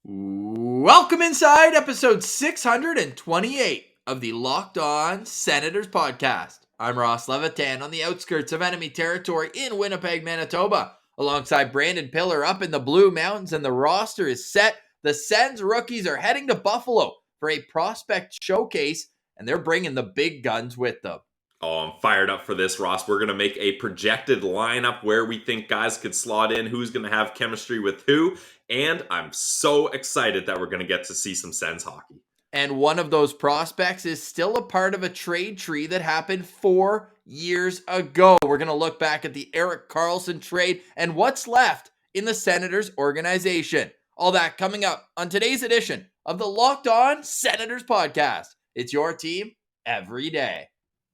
Welcome inside episode 628 of the Locked On Senators podcast. I'm Ross Levitan on the outskirts of enemy territory in Winnipeg, Manitoba, alongside Brandon Piller up in the Blue Mountains, and the roster is set. The Sens rookies are heading to Buffalo for a prospect showcase, and they're bringing the big guns with them. Oh, I'm fired up for this, Ross. We're going to make a projected lineup where we think guys could slot in, who's going to have chemistry with who, and I'm so excited that we're going to get to see some Sens hockey. And one of those prospects is still a part of a trade tree that happened 4 years ago. We're going to look back at the Erik Karlsson trade and what's left in the Senators organization. All that coming up on today's edition of the Locked On Senators podcast. It's your team every day.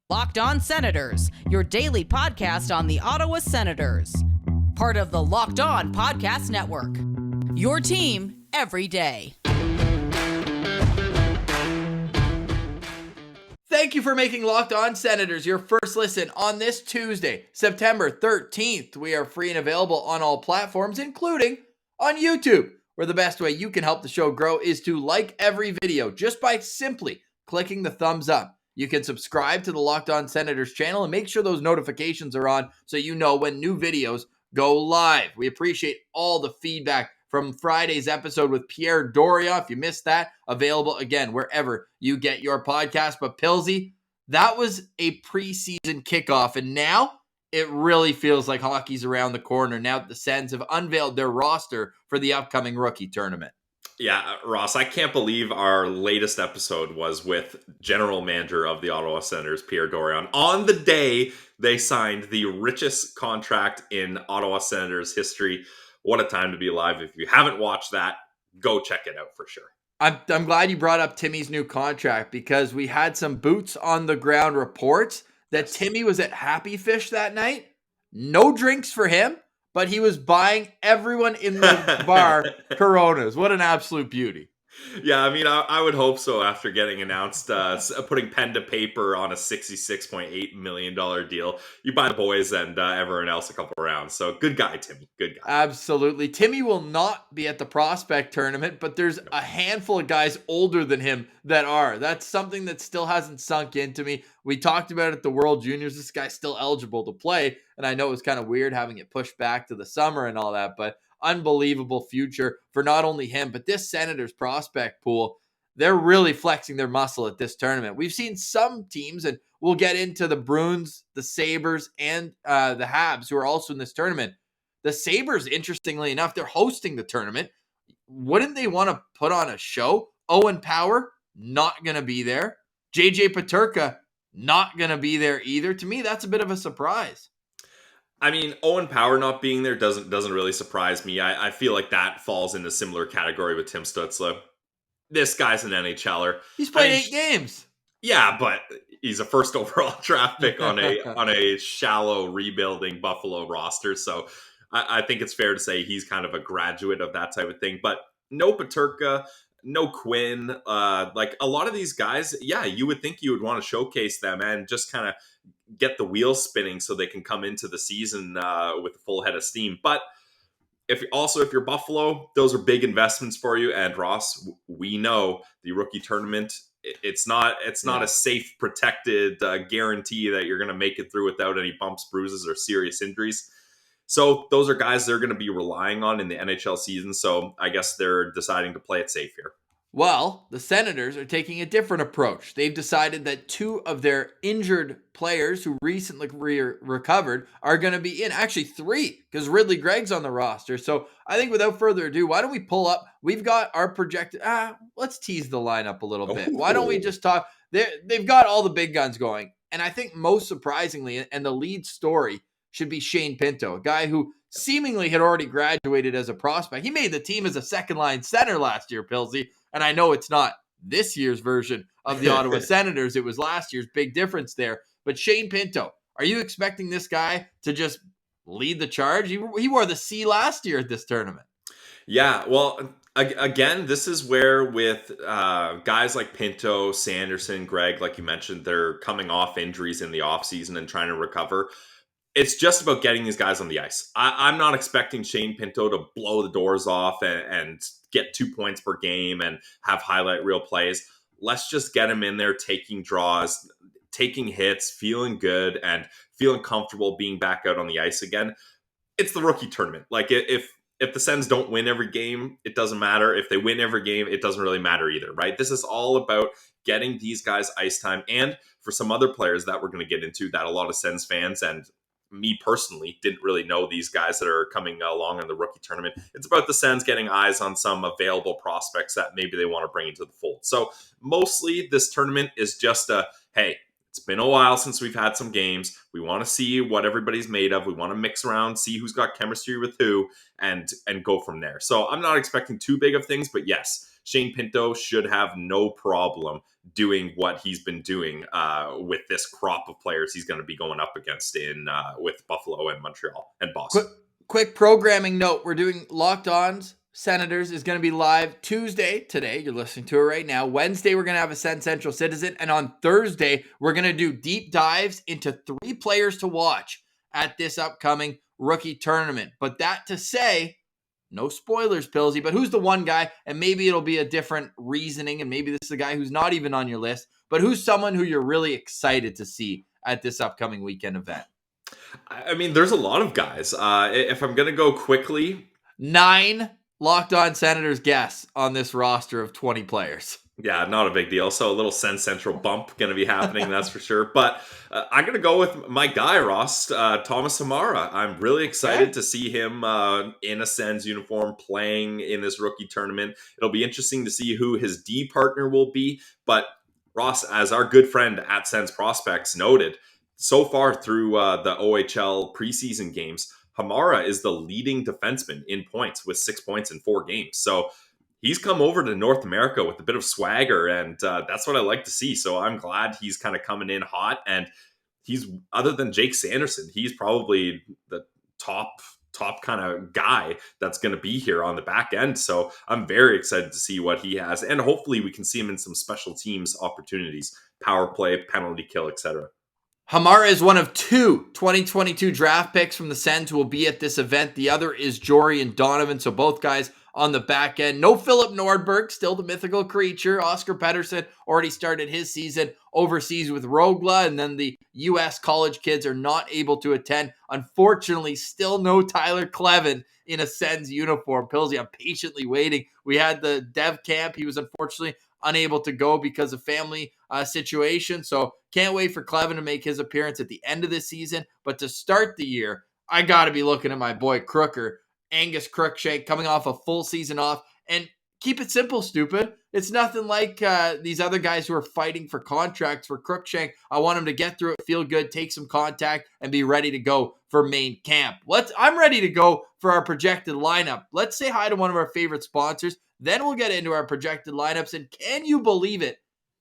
Locked On Senators, your daily podcast on the Ottawa Senators. Part of the Locked On Podcast Network. Your team every day. Thank you for making Locked On Senators your first listen on this Tuesday, September 13th. We are free and available on all platforms, including on YouTube, where the best way you can help the show grow is to like every video just by simply clicking the thumbs up. You can subscribe to the Locked On Senators channel and make sure those notifications are on so you know when new videos go live. We appreciate all the feedback from Friday's episode with Pierre Doria. If you missed that, available again wherever you get your podcast. But Pilsy, that was a preseason kickoff, and now it really feels like hockey's around the corner now that the Sens have unveiled their roster for the upcoming rookie tournament. Yeah, Ross, I can't believe our latest episode was with general manager of the Ottawa Senators, Pierre Dorion, on the day they signed the richest contract in Ottawa Senators history. What a time to be alive. If you haven't watched that, go check it out for sure. I'm glad you brought up Timmy's new contract because we had some boots on the ground reports that Timmy was at Happy Fish that night. No drinks for him, but he was buying everyone in the bar Coronas. What an absolute beauty. Yeah, I mean, I would hope so after getting announced, putting pen to paper on a $66.8 million deal. You buy the boys and everyone else a couple rounds. So good guy, Timmy. Good guy. Absolutely. Timmy will not be at the prospect tournament, but there's a handful of guys older than him that are. That's something that still hasn't sunk into me. We talked about it at the World Juniors. This guy's still eligible to play. And I know it was kind of weird having it pushed back to the summer and all that, but unbelievable future for not only him, but this Senators prospect pool. They're really flexing their muscle at this tournament. We've seen some teams, and we'll get into the Bruins, the Sabres, and the Habs, who are also in this tournament. The Sabres, interestingly enough, they're hosting the tournament. Wouldn't they want to put on a show? Owen Power, not going to be there. JJ Peterka, not going to be there either. To me, that's a bit of a surprise. I mean, Owen Power not being there doesn't really surprise me. I feel like that falls in a similar category with Tim Stützle. This guy's an NHLer. He's played 8 games. Yeah, but he's a first overall draft pick on a shallow rebuilding Buffalo roster. So I think it's fair to say he's kind of a graduate of that type of thing. But no Peterka, no Quinn. Like a lot of these guys, yeah, you would think you would want to showcase them and just kind of get the wheels spinning so they can come into the season with a full head of steam. But if you're Buffalo, those are big investments for you. And Ross, we know the rookie tournament, it's not a safe, protected guarantee that you're going to make it through without any bumps, bruises, or serious injuries. So those are guys they're going to be relying on in the NHL season. So I guess they're deciding to play it safe here. Well, the Senators are taking a different approach. They've decided that 2 of their injured players who recently recovered are going to be in. Actually, 3, because Ridley Greig's on the roster. So I think without further ado, why don't we pull up? We've got our projected... let's tease the lineup a little bit. Why don't we just talk... They've got all the big guns going. And I think most surprisingly, and the lead story, should be Shane Pinto, a guy who seemingly had already graduated as a prospect. He made the team as a second-line center last year, Pilsy. And I know it's not this year's version of the Ottawa Senators. It was last year's. Big difference there. But Shane Pinto, are you expecting this guy to just lead the charge? He wore the C last year at this tournament. Yeah, well, again, this is where with guys like Pinto, Sanderson, Greig, like you mentioned, they're coming off injuries in the offseason and trying to recover. It's just about getting these guys on the ice. I'm not expecting Shane Pinto to blow the doors off and get 2 points per game and have highlight reel plays. Let's just get him in there taking draws, taking hits, feeling good, and feeling comfortable being back out on the ice again. It's the rookie tournament. Like, if the Sens don't win every game, it doesn't matter. If they win every game, it doesn't really matter either, right? This is all about getting these guys ice time. And for some other players that we're going to get into, that a lot of Sens fans and me personally didn't really know these guys that are coming along in the rookie tournament. It's about the Sens getting eyes on some available prospects that maybe they want to bring into the fold. So mostly this tournament is just hey, it's been a while since we've had some games. We want to see what everybody's made of. We want to mix around, see who's got chemistry with who, and go from there. So I'm not expecting too big of things, but yes, Shane Pinto should have no problem doing what he's been doing with this crop of players he's going to be going up against in with Buffalo and Montreal and Boston. Quick programming note. We're doing Locked On's Senators is going to be live Tuesday, today. You're listening to it right now. Wednesday, we're going to have a Sens Central Citizen. And on Thursday, we're going to do deep dives into 3 players to watch at this upcoming rookie tournament. But that to say, no spoilers, Pillsy, but who's the one guy, and maybe it'll be a different reasoning, and maybe this is a guy who's not even on your list, but who's someone who you're really excited to see at this upcoming weekend event? I mean, there's a lot of guys. If I'm going to go quickly, 9 Locked On Senators guests on this roster of 20 players. Yeah, not a big deal. So a little Sens Central bump going to be happening, that's for sure. But I'm going to go with my guy, Ross, Thomas Hamara. I'm really excited to see him in a Sens uniform playing in this rookie tournament. It'll be interesting to see who his D partner will be. But Ross, as our good friend at Sens Prospects noted, so far through the OHL preseason games, Hamara is the leading defenseman in points with 6 points in 4 games. So he's come over to North America with a bit of swagger, and that's what I like to see. So I'm glad he's kind of coming in hot, and he's, other than Jake Sanderson, he's probably the top kind of guy that's going to be here on the back end. So I'm very excited to see what he has, and hopefully we can see him in some special teams opportunities, power play, penalty kill, etc. Hamara is one of 2 2022 draft picks from the Sens who will be at this event. The other is Jory and Donovan, so both guys on the back end. No Philip Nordberg, still the mythical creature. Oscar Pettersson already started his season overseas with Rogla, and then the U.S. college kids are not able to attend. Unfortunately, still no Tyler Clevin in a Sens uniform. Pillsy, I'm patiently waiting. We had the dev camp. He was unfortunately unable to go because of family situation. So can't wait for Clevin to make his appearance at the end of the season. But to start the year, I got to be looking at my boy Crooker, Angus Crookshank, coming off a full season off. And keep it simple, stupid. It's nothing like these other guys who are fighting for contracts. For Crookshank, I want him to get through it, feel good, take some contact, and be ready to go for main camp. I'm ready to go for our projected lineup. Let's say hi to one of our favorite sponsors. Then we'll get into our projected lineups. And can you believe it?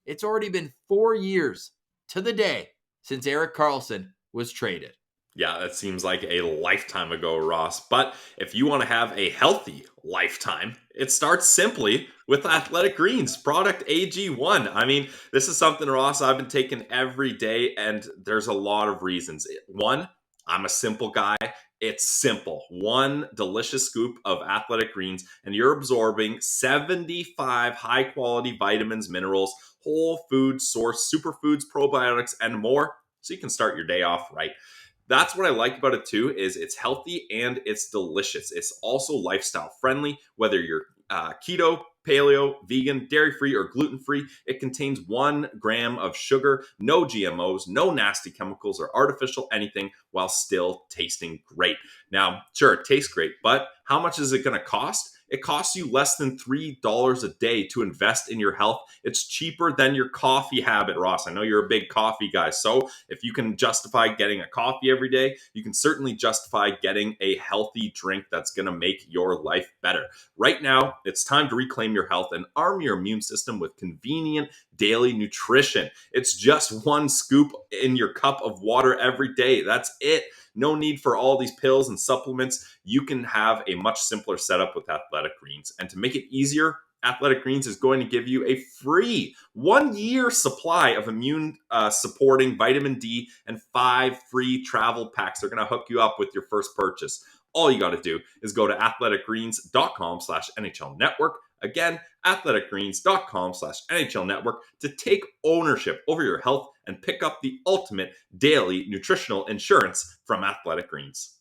It's already been 4 years to the day since Erik Karlsson was traded. Yeah, that seems like a lifetime ago, Ross. But if you want to have a healthy lifetime, it starts simply with Athletic Greens, product AG1. I mean, this is something, Ross, I've been taking every day, and there's a lot of reasons. One, I'm a simple guy. It's simple. 1 delicious scoop of Athletic Greens, and you're absorbing 75 high-quality vitamins, minerals, whole food source, superfoods, probiotics, and more, so you can start your day off right. That's what I like about it too, is it's healthy and it's delicious. It's also lifestyle friendly, whether you're keto, paleo, vegan, dairy-free, or gluten-free. It contains 1 gram of sugar, no GMOs, no nasty chemicals or artificial anything, while still tasting great. Now, sure, it tastes great, but how much is it going to cost? It costs you less than $3 a day to invest in your health. It's cheaper than your coffee habit, Ross. I know you're a big coffee guy. So if you can justify getting a coffee every day, you can certainly justify getting a healthy drink that's going to make your life better. Right now, it's time to reclaim your health and arm your immune system with convenient daily nutrition. It's just 1 scoop in your cup of water every day. That's it. No need for all these pills and supplements. You can have a much simpler setup with Athletic Greens. And to make it easier, Athletic Greens is going to give you a free 1-year supply of immune supporting vitamin D and 5 free travel packs. They're going to hook you up with your first purchase. all you got to do is go to athleticgreens.com/NHL Network. Again, athleticgreens.com/NHL Network to take ownership over your health and pick up the ultimate daily nutritional insurance from Athletic Greens.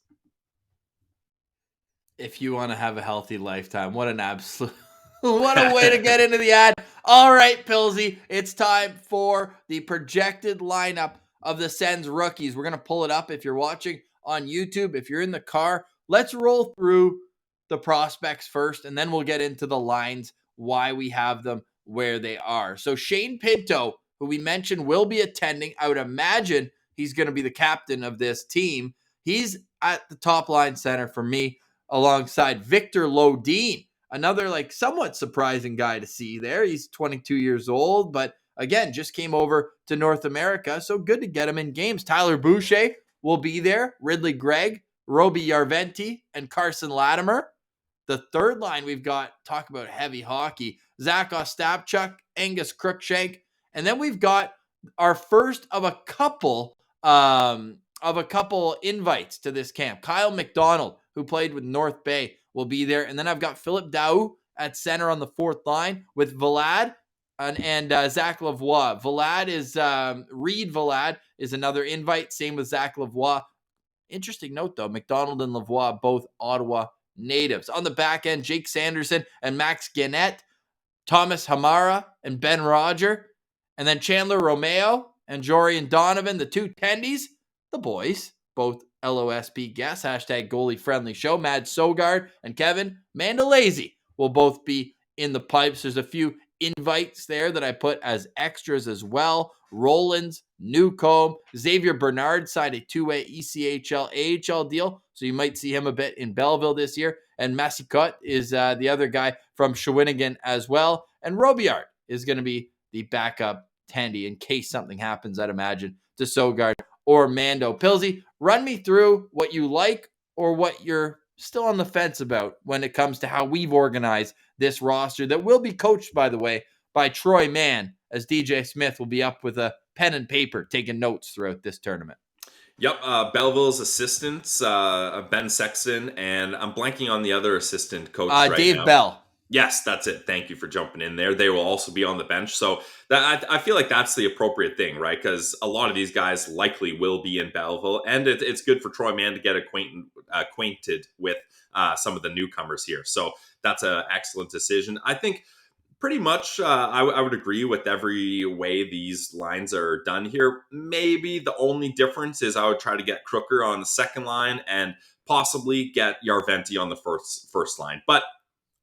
If you want to have a healthy lifetime, what an absolute, what a way to get into the ad. All right, Pillsy, it's time for the projected lineup of the Sens rookies. We're going to pull it up if you're watching on YouTube. If you're in the car, let's roll through the prospects first, and then we'll get into the lines, why we have them where they are. So Shane Pinto, who we mentioned will be attending, I would imagine he's going to be the captain of this team. He's at the top line center for me, alongside Victor Lodin, another like somewhat surprising guy to see there. He's 22 years old, but again, just came over to North America, so good to get him in games. Tyler Boucher will be there, Ridley Greig, Roby Yarventi, and Carson Latimer. The third line we've got, talk about heavy hockey, Zach Ostapchuk, Angus Cruikshank, and then we've got our first of a couple invites to this camp. Kyle McDonald, who played with North Bay, will be there. And then I've got Philip Daou at center on the fourth line with Vlad and Zach Lavoie. Reed Vlad is another invite. Same with Zach Lavoie. Interesting note, though, McDonald and Lavoie, both Ottawa natives. On the back end, Jake Sanderson and Max Gannett, Thomas Hamara and Ben Roger, and then Chandler Romeo and Jorian Donovan, the two tendies, the boys, both LOSP guests, hashtag goalie friendly show. Mad Sogard and Kevin Mandalese will both be in the pipes. There's a few invites there that I put as extras as well. Rollins, Newcomb, Xavier Bernard signed a two-way ECHL, AHL deal, so you might see him a bit in Belleville this year. And Massicotte is the other guy from Shawinigan as well. And Robillard is going to be the backup tendy in case something happens, I'd imagine, to Sogard or Mando. Pilsy, run me through what you like or what you're still on the fence about when it comes to how we've organized this roster that will be coached, by the way, by Troy Mann, as DJ Smith will be up with a pen and paper taking notes throughout this tournament. Yep, Belleville's assistants, Ben Sexton, and I'm blanking on the other assistant coach right Dave now. Bell. Yes, that's it. Thank you for jumping in there. They will also be on the bench. So that I feel like that's the appropriate thing, right? Because a lot of these guys likely will be in Belleville. And it's good for Troy Mann to get acquainted with some of the newcomers here. So that's an excellent decision. I think pretty much I would agree with every way these lines are done here. Maybe the only difference is I would try to get Crooker on the second line and possibly get Yarventi on the first line. But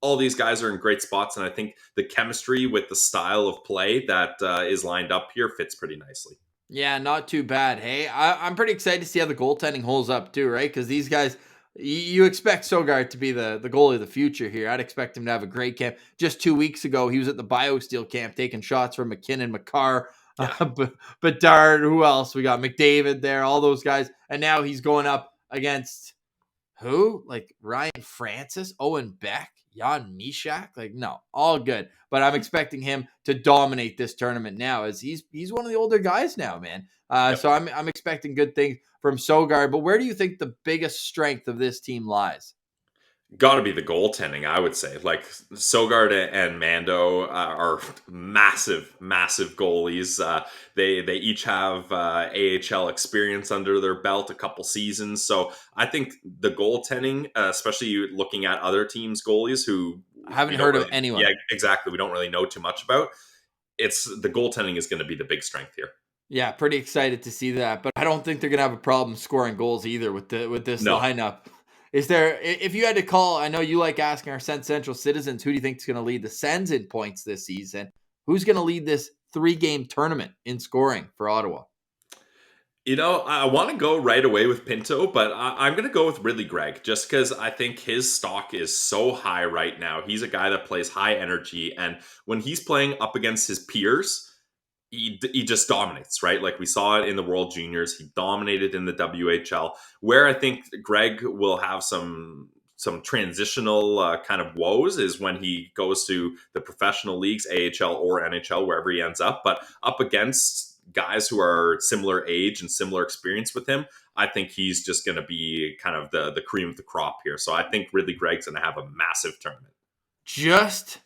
all these guys are in great spots, and I think the chemistry with the style of play that is lined up here fits pretty nicely. Yeah, not too bad. Hey, I'm pretty excited to see how the goaltending holds up too, right? Because these guys, you expect Sogard to be the goalie of the future here. I'd expect him to have a great camp. Just 2 weeks ago, he was at the BioSteel camp taking shots from McKinnon, Makar, Bedard, who else? We got McDavid there, all those guys. And now he's going up against who? Like Ryan Francis, Owen Beck, Jan Mishak? Like, no, all good. But I'm expecting him to dominate this tournament now, as he's one of the older guys now, man. Yep. So I'm expecting good things from Sogard. But where do you think the biggest strength of this team lies? Got to be the goaltending, I would say. Like Sogard and Mando are massive goalies. They each have AHL experience under their belt, a couple seasons. So I think the goaltending, especially looking at other teams' goalies who I haven't heard of anyone. Yeah, exactly. We don't really know too much about. It's the goaltending is going to be the big strength here. Yeah, pretty excited to see that. But I don't think they're going to have a problem scoring goals either with this lineup. Is there, if you had to call, I know you like asking our Sens Central citizens, who do you think is going to lead the Sens in points this season? Who's going to lead this 3-game tournament in scoring for Ottawa? You know, I want to go right away with Pinto, but I'm going to go with Ridley Greig just because I think his stock is so high right now. He's a guy that plays high energy, and when he's playing up against his peers, he just dominates, right? Like we saw it in the World Juniors. He dominated in the WHL. Where I think Greg will have some transitional kind of woes is when he goes to the professional leagues, AHL or NHL, wherever he ends up. But up against guys who are similar age and similar experience with him, I think he's just going to be kind of the cream of the crop here. So I think Ridley Greig's going to have a massive tournament. Just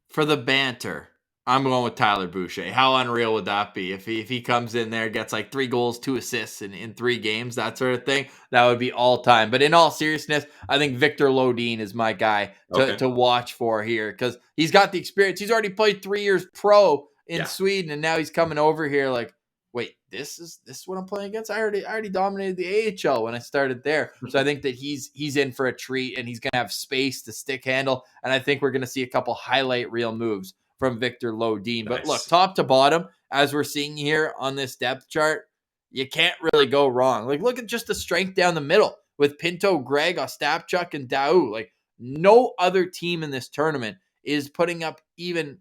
for the banter, I'm going with Tyler Boucher. How unreal would that be if he comes in there, gets like 3 goals, 2 assists in 3 games, that sort of thing? That would be all time. But in all seriousness, I think Victor Lodin is my guy to watch for here because he's got the experience. He's already played 3 years pro in Sweden, and now he's coming over here like, wait, this is what I'm playing against? I already dominated the AHL when I started there. So I think that he's in for a treat, and he's going to have space to stick handle, and I think we're going to see a couple highlight reel moves from Victor Lodin. Nice. But look, top to bottom, as we're seeing here on this depth chart, you can't really go wrong. Like, look at just the strength down the middle with Pinto, Greig, Ostapchuk, and Daou. Like, no other team in this tournament is putting up even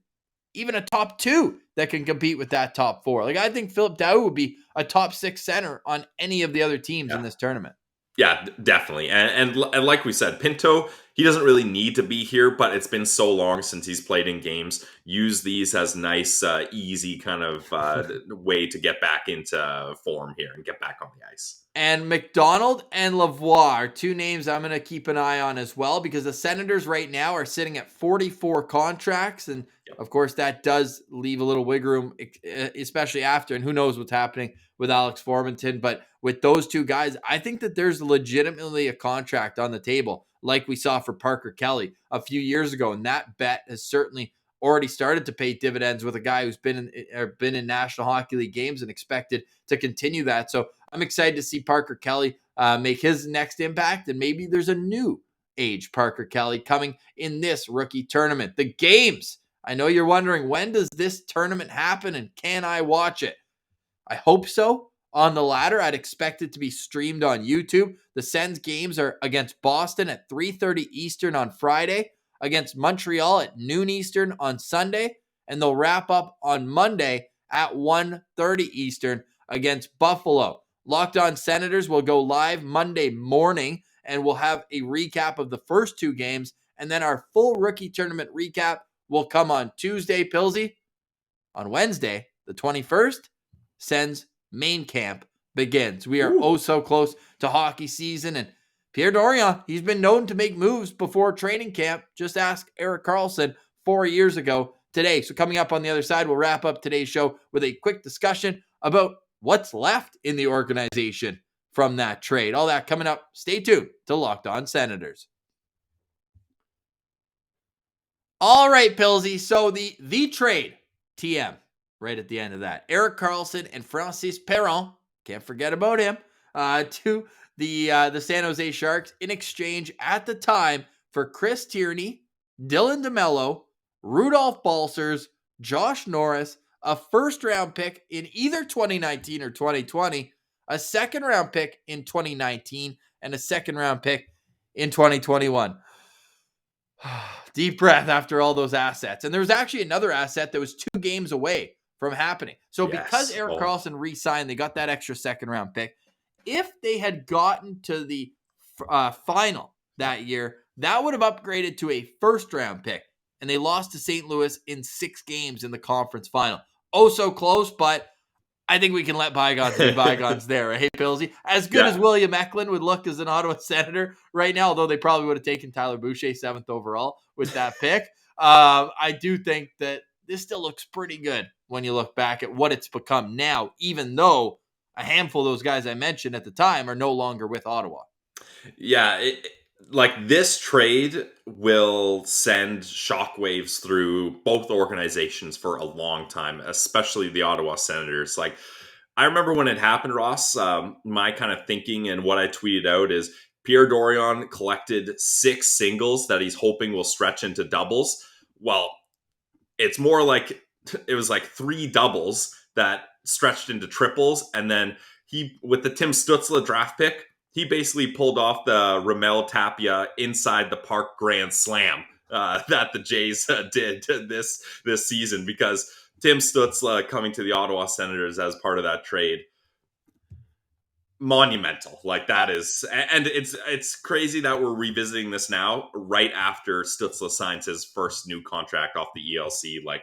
a top 2 that can compete with that top 4. Like, I think Philip Daou would be a top 6 center on any of the other teams in this tournament. Yeah, definitely. And like we said, Pinto, he doesn't really need to be here, but it's been so long since he's played in games. Use these as nice, easy kind of way to get back into form here and get back on the ice. And McDonald and Lavoie are 2 names I'm going to keep an eye on as well, because the Senators right now are sitting at 44 contracts. And of course, that does leave a little wiggle room, especially after. And who knows what's happening with Alex Formenton. But with those 2 guys, I think that there's legitimately a contract on the table, like we saw for Parker Kelly a few years ago. And that bet has certainly already started to pay dividends with a guy who's been in National Hockey League games and expected to continue that. So I'm excited to see Parker Kelly make his next impact, and maybe there's a new age Parker Kelly coming in this rookie tournament. The games, I know you're wondering, when does this tournament happen and can I watch it? I hope so. On the latter, I'd expect it to be streamed on YouTube. The Sens games are against Boston at 3:30 Eastern on Friday, against Montreal at noon Eastern on Sunday, and they'll wrap up on Monday at 1:30 Eastern against Buffalo. Locked On Senators will go live Monday morning, and we'll have a recap of the first 2 games, and then our full rookie tournament recap will come on Tuesday, Pilsy. On Wednesday, the 21st, Sens main camp begins. We are so close to hockey season, and Pierre Dorion, he's been known to make moves before training camp. Just ask Erik Karlsson 4 years ago today. So coming up on the other side, we'll wrap up today's show with a quick discussion about what's left in the organization from that trade. All that coming up. Stay tuned to Locked On Senators. All right, Pilsy. So the trade, TM, right at the end of that. Erik Karlsson and Francis Perron, can't forget about him, to the San Jose Sharks in exchange at the time for Chris Tierney, Dylan DeMello, Rudolph Balcers, Josh Norris, a first-round pick in either 2019 or 2020, a second-round pick in 2019, and a second-round pick in 2021. Deep breath after all those assets. And there was actually another asset that was 2 games away from happening. So because Erik Karlsson re-signed, they got that extra second-round pick. If they had gotten to the final that year, that would have upgraded to a first-round pick. And they lost to St. Louis in 6 games in the conference final. Oh, so close, but I think we can let bygones be bygones there, right, Pilsy? As good as William Eklund would look as an Ottawa Senator right now, although they probably would have taken Tyler Boucher 7th overall with that pick, I do think that this still looks pretty good when you look back at what it's become now, even though a handful of those guys I mentioned at the time are no longer with Ottawa. Yeah, like this trade will send shockwaves through both organizations for a long time, especially the Ottawa Senators. Like, I remember when it happened, Ross, my kind of thinking and what I tweeted out is Pierre Dorion collected 6 singles that he's hoping will stretch into doubles. Well, it's more like it was like 3 doubles that stretched into triples. And then he, with the Tim Stützle draft pick, he basically pulled off the Ramel Tapia inside the park grand slam that the Jays did this season, because Tim Stützle coming to the Ottawa Senators as part of that trade, monumental. Like, that is, and it's crazy that we're revisiting this now right after Stützle signs his first new contract off the ELC. Like,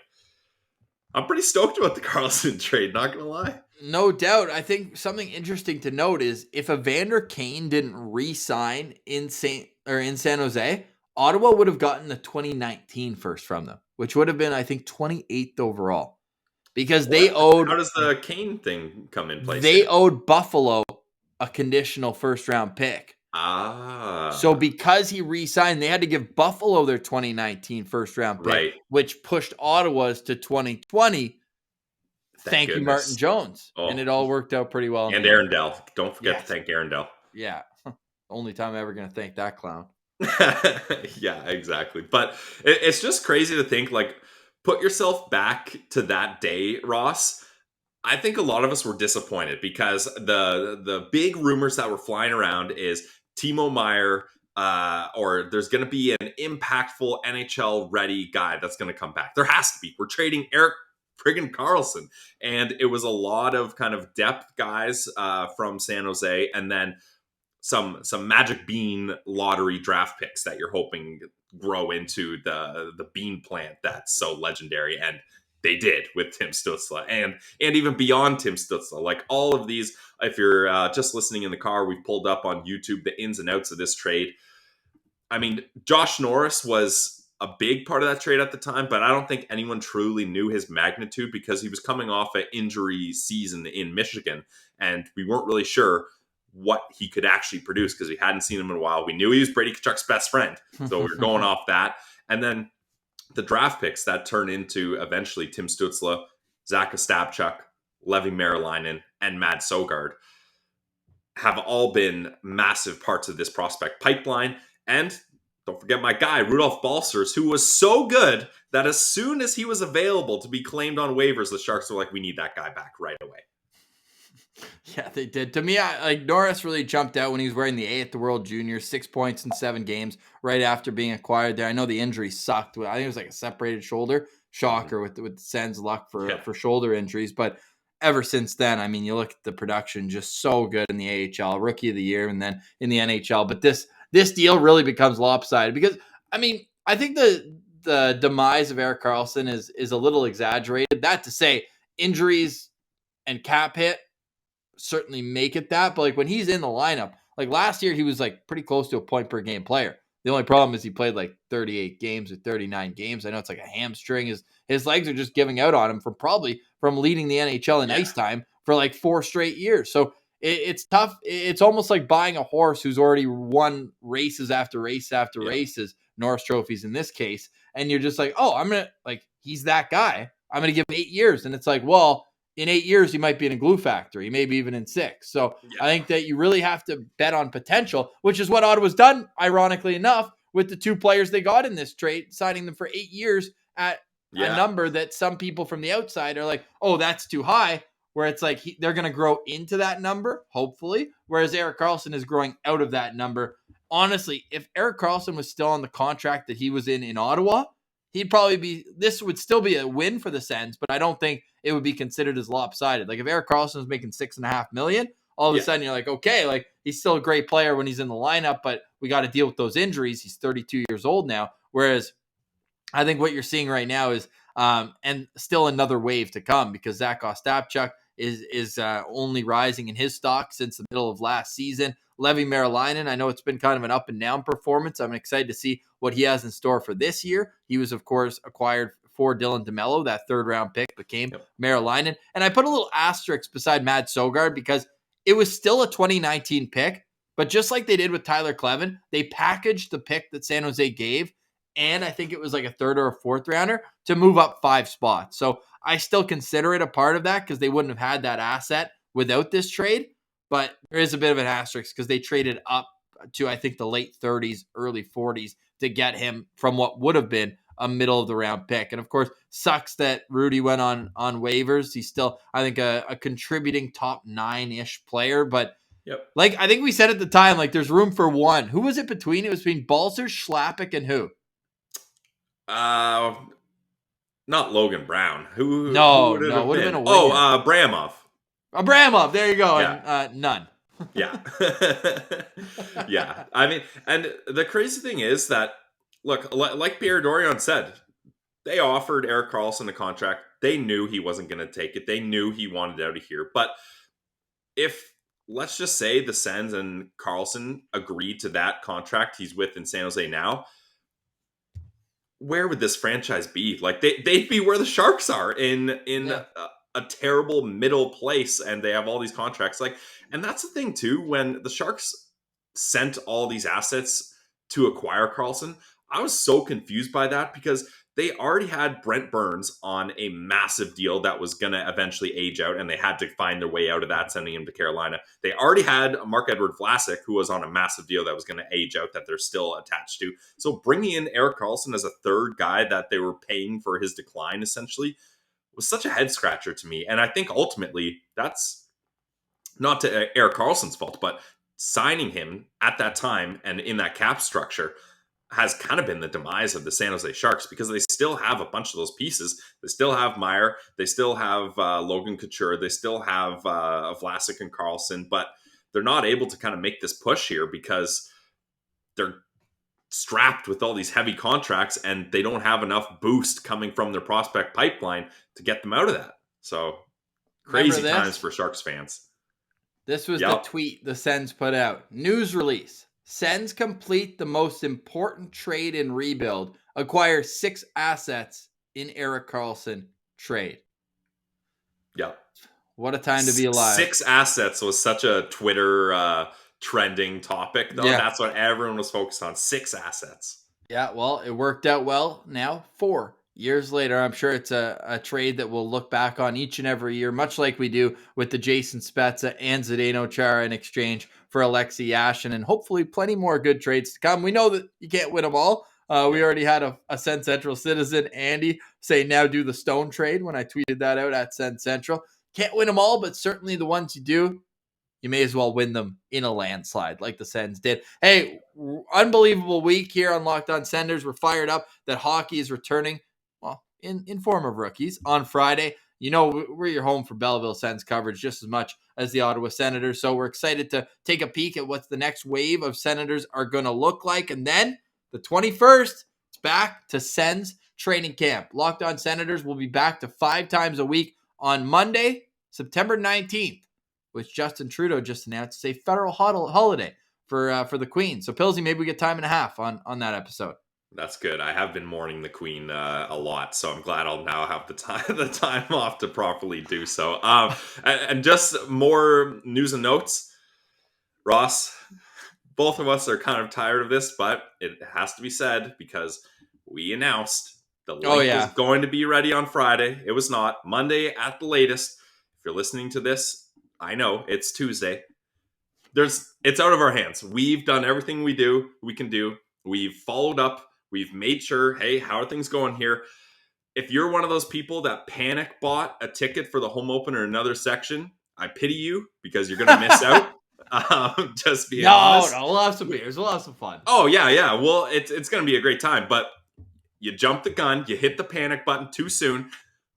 I'm pretty stoked about the Karlsson trade, not going to lie. No doubt. I think something interesting to note is if Evander Kane didn't re-sign in San Jose, Ottawa would have gotten the 2019 first from them, which would have been, I think, 28th overall. Because How does the Kane thing come in place? They owed Buffalo a conditional first round pick. So because he re-signed, they had to give Buffalo their 2019 first round pick, which pushed Ottawa's to 2020. Thank you, Martin Jones. And it all worked out pretty well. And Aaron Dell. Don't forget to thank Aaron Dell. Yeah. Only time I'm ever going to thank that clown. Yeah, exactly. But it's just crazy to think, like, put yourself back to that day, Ross. I think a lot of us were disappointed because the big rumors that were flying around is Timo Meier, or there's going to be an impactful NHL ready guy that's going to come back. There has to be. We're trading Erik friggin' Karlsson. And it was a lot of kind of depth guys from San Jose, and then some magic bean lottery draft picks that you're hoping grow into the bean plant that's so legendary. And they did with Tim Stützle and even beyond Tim Stützle. Like all of these, if you're just listening in the car, we've pulled up on YouTube the ins and outs of this trade. I mean, Josh Norris was a big part of that trade at the time, but I don't think anyone truly knew his magnitude because he was coming off an injury season in Michigan, and we weren't really sure what he could actually produce because we hadn't seen him in a while. We knew he was Brady Tkachuk's best friend, so we were going off that. And then the draft picks that turned into eventually Tim Stützle, Zach Ostapchuk, Levi Merilainen, and Matt Sogard have all been massive parts of this prospect pipeline. And don't forget my guy, Rudolph Balcers, who was so good that as soon as he was available to be claimed on waivers, the Sharks were like, we need that guy back right away. Yeah, they did. To me, Norris really jumped out when he was wearing the A at the World Juniors, 6 points in 7 games right after being acquired there. I know the injury sucked. I think it was like a separated shoulder. Shocker with the Sens luck for shoulder injuries. But ever since then, I mean, you look at the production, just so good in the AHL, Rookie of the Year, and then in the NHL. But this deal really becomes lopsided because, I mean, I think the demise of Erik Karlsson is a little exaggerated. That to say, injuries and cap hit certainly make it that, but like when he's in the lineup, like last year he was like pretty close to a point per game player. The only problem is he played like 38 games or 39 games. I know it's like a hamstring. His legs are just giving out on him from leading the NHL in ice time for like 4 straight years. So it's tough. It's almost like buying a horse who's already won races after race after races, Norris trophies in this case, and you're just like, oh, I'm gonna like he's that guy. I'm gonna give him 8 years, and it's like, well, in 8 years, he might be in a glue factory, maybe even in 6. So I think that you really have to bet on potential, which is what Ottawa's done, ironically enough, with the 2 players they got in this trade, signing them for 8 years at a number that some people from the outside are like, oh, that's too high, where it's like they're going to grow into that number, hopefully, whereas Erik Karlsson is growing out of that number. Honestly, if Erik Karlsson was still on the contract that he was in Ottawa, this would still be a win for the Sens, but I don't think it would be considered as lopsided. Like if Erik Karlsson was making $6.5 million, all of a sudden you're like, okay, like he's still a great player when he's in the lineup, but we got to deal with those injuries. He's 32 years old now. Whereas I think what you're seeing right now is, and still another wave to come because Zach Ostapchuk is only rising in his stock since the middle of last season. Levi Merilainen, I know it's been kind of an up and down performance. I'm excited to see what he has in store for this year. He was, of course, acquired for Dylan DeMello. That 3rd round pick became Merilainen. And I put a little asterisk beside Matt Sogard because it was still a 2019 pick, but just like they did with Tyler Kleven, they packaged the pick that San Jose gave, and I think it was like a 3rd or a 4th rounder to move up 5 spots. So I still consider it a part of that because they wouldn't have had that asset without this trade. But there is a bit of an asterisk because they traded up to, I think, the late 30s, early 40s to get him from what would have been a middle of the round pick. And of course, sucks that Rudy went on waivers. He's still, I think, a contributing top 9-ish player. But like I think we said at the time, like there's room for one. Who was it between? It was between Balcers, Schlappick, and who? Not Logan Brown. Who would it would have been a Bramov. Abramov, there you go. Yeah. And none. Yeah. Yeah. I mean, and the crazy thing is that, look, like Pierre Dorion said, They offered Erik Karlsson a contract. They knew he wasn't going to take it. They knew he wanted out of here. But if, let's just say, the Sens and Karlsson agreed to that contract he's with in San Jose now, where would this franchise be? Like, they'd be where the Sharks are in a terrible middle place, and they have all these contracts. Like, and that's the thing too, when the Sharks sent all these assets to acquire Karlsson, I was so confused by that because they already had Brent Burns on a massive deal that was going to eventually age out, and they had to find their way out of that, sending him to Carolina. They already had Marc-Edouard Vlasic, who was on a massive deal that was going to age out that they're still attached to. So bringing in Erik Karlsson as a third guy that they were paying for his decline, essentially, was such a head scratcher to me. And I think ultimately that's not to Erik Karlsson's fault, but signing him at that time and in that cap structure has kind of been the demise of the San Jose Sharks, because they still have a bunch of those pieces. They still have Meyer. They still have Logan Couture. They still have Vlasic and Karlsson, but they're not able to kind of make this push here because they're strapped with all these heavy contracts and they don't have enough boost coming from their prospect pipeline to get them out of that. So crazy times for Sharks fans. This was the tweet the Sens put out. News release. Sens complete the most important trade in rebuild. Acquire 6 assets in Erik Karlsson trade. Yeah. What a time to be alive. 6 assets was such a Twitter trending topic, though. Yeah. That's what everyone was focused on. 6 assets. Yeah, well, it worked out well. Now, 4 years later, I'm sure it's a trade that we'll look back on each and every year, much like we do with the Jason Spezza and Zdeno Chara in exchange for Alexei Yashin, and hopefully plenty more good trades to come. We know that you can't win them all. We already had a Sens Central citizen, Andy, say now do the Stone trade when I tweeted that out at Sens Central. Can't win them all, but certainly the ones you do, you may as well win them in a landslide like the Sens did. Hey, unbelievable week here on Locked On Senators. We're fired up that hockey is returning, well, in form of rookies on Friday. You know, we're your home for Belleville Sens coverage just as much as the Ottawa Senators. So we're excited to take a peek at what the next wave of Senators are going to look like. And then the 21st, it's back to Sens training camp. Locked On Senators will be back to 5 times a week on Monday, September 19th, which Justin Trudeau just announced is a federal holiday for the Queen. So Pillsy, maybe we get time and a half on that episode. That's good. I have been mourning the Queen a lot, so I'm glad I'll now have the time off to properly do so. And just more news and notes. Ross, both of us are kind of tired of this, but it has to be said because we announced the link was going to be ready on Friday. It was not. Monday at the latest. If you're listening to this, I know it's Tuesday. It's out of our hands. We've done everything we can do. We've followed up. We've made sure, hey, how are things going here? If you're one of those people that panic bought a ticket for the home opener in another section, I pity you because you're going to miss out. Just being honest. No, we'll have some beers. We'll have some fun. Oh, yeah. Well, it's going to be a great time, but you jumped the gun. You hit the panic button too soon.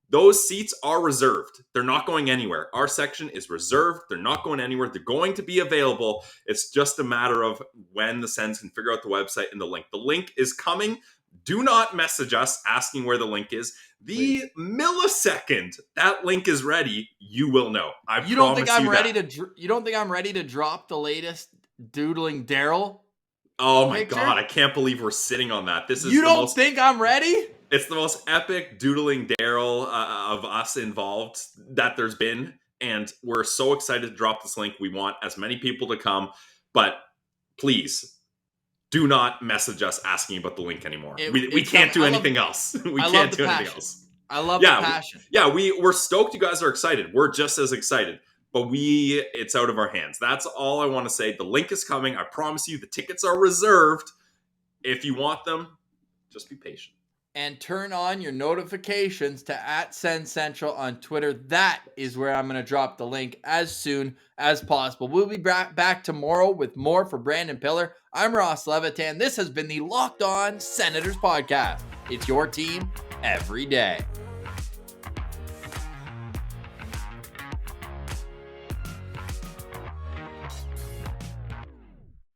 Those seats are reserved. They're not going anywhere. Our section is reserved. They're not going anywhere. They're going to be available. It's just a matter of when the Sens can figure out the website and the link. The link is coming. Do not message us asking where the link is. The millisecond that link is ready, you will know. You don't think I'm ready to drop the latest doodling Daryl? Oh my God, I can't believe we're sitting on that. You don't think I'm ready? It's the most epic doodling Daryl of us involved that there's been. And we're so excited to drop this link. We want as many people to come. But please, do not message us asking about the link anymore. We can't do anything else. We can't do anything else. I love the passion. We're stoked you guys are excited. We're just as excited. But it's out of our hands. That's all I want to say. The link is coming. I promise you the tickets are reserved. If you want them, just be patient. And turn on your notifications to @SensCentral on Twitter. That is where I'm going to drop the link as soon as possible. We'll be back tomorrow with more for Brandon Piller. I'm Ross Levitan. This has been the Locked On Senators podcast. It's your team every day.